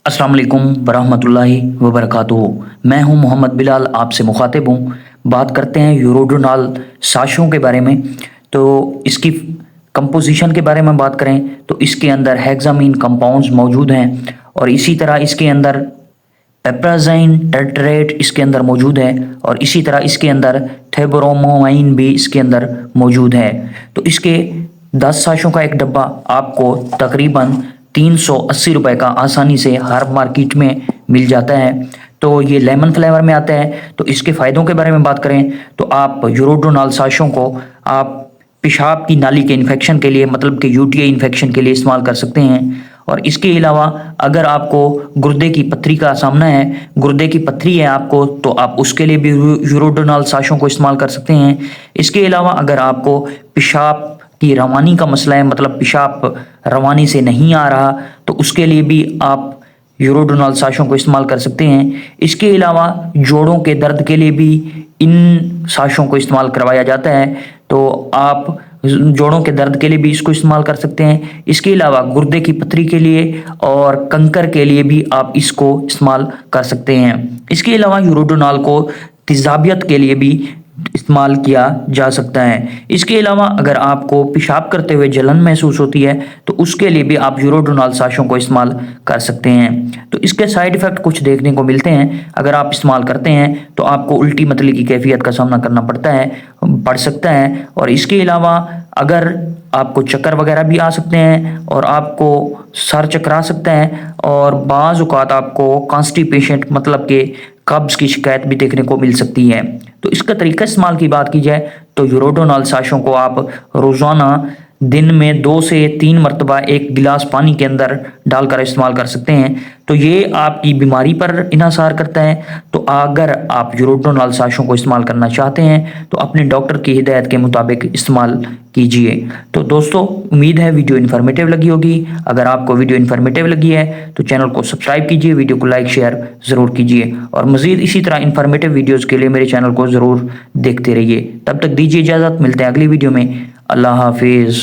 अस्सलाम वालेकुम वरहमतुल्लाहि वबरकातुहू। मैं हूं मोहम्मद बिलाल, आपसे मुखातिब हूं। बात करते हैं यूरोडोनाल साशों के बारे में। तो इसकी कंपोजिशन के बारे में बात करें तो इसके अंदर हेक्सामीन कंपाउंड्स मौजूद हैं और इसी तरह इसके अंदर पेप्राज़ाइन टर्टरेट इसके अंदर मौजूद है और इसी तरह इसके अंदर थेब्रोमोमाइन भी इसके अंदर मौजूद है। तो इसके 10 साशों का एक डब्बा आपको तकरीबन 380 रुपए का आसानी से हर मार्केट में मिल जाता है। तो ये लेमन फ्लेवर में आता है। तो इसके फ़ायदों के बारे में बात करें तो आप यूरोडोनाल साशों को आप पेशाब की नाली के इन्फेक्शन के लिए, मतलब कि यूटीआई इन्फेक्शन के लिए इस्तेमाल कर सकते हैं। और इसके अलावा अगर आपको गुर्दे की पथरी का सामना है, गुर्दे की पथरी है आपको, तो आप उसके लिए भी यूरोडोनाल साशों को इस्तेमाल कर सकते हैं। इसके अलावा अगर आपको पेशाब की रवानी का मसला है, मतलब पेशाब रवानी से नहीं आ रहा, तो उसके लिए भी आप यूरोडोनाल साशों को इस्तेमाल कर सकते हैं। इसके अलावा जोड़ों के दर्द के लिए भी इन साशों को इस्तेमाल करवाया जाता है, तो आप जोड़ों के दर्द के लिए भी इसको इस्तेमाल कर सकते हैं। इसके अलावा गुर्दे की पथरी के लिए और कंकर के लिए भी आप इसको इस्तेमाल कर सकते हैं। इसके अलावा यूरोडोनाल को तेजाबियत के लिए भी इस्तेमाल किया जा सकता है। इसके अलावा अगर आपको पेशाब करते हुए जलन महसूस होती है तो उसके लिए भी आप यूरोडोनाल साशों को इस्तेमाल कर सकते हैं। तो इसके साइड इफ़ेक्ट कुछ देखने को मिलते हैं। अगर आप इस्तेमाल करते हैं तो आपको उल्टी मतली की कैफियत का सामना करना पड़ सकता है। और इसके अलावा अगर आपको चक्कर वगैरह भी आ सकते हैं और आपको सर चकरा सकता है और बाज़ औक़ात आपको कॉन्स्टिपेशन मतलब कि कब्ज की शिकायत भी देखने को मिल सकती है। तो इसका तरीका इस्तेमाल की बात की जाए तो यूरोडोनाल साशों को आप रोज़ाना दिन में 2 से 3 मरतबा एक गिलास पानी के अंदर डालकर इस्तेमाल कर सकते हैं। तो ये आपकी बीमारी पर इन्हसार करता है। तो अगर आप यूरोडोनाल साशों को इस्तेमाल करना चाहते हैं तो अपने डॉक्टर की हिदायत के मुताबिक इस्तेमाल कीजिए। तो दोस्तों, उम्मीद है वीडियो इन्फॉर्मेटिव लगी होगी। अगर आपको वीडियो इन्फॉर्मेटिव लगी है तो चैनल को सब्सक्राइब कीजिए, वीडियो को लाइक शेयर ज़रूर कीजिए और मज़ीद इसी तरह इन्फॉर्मेटिव वीडियोज़ के लिए मेरे चैनल को ज़रूर देखते रहिए। तब तक दीजिए इजाज़त, मिलते हैं अगली वीडियो में। अल्लाह हाफिज़।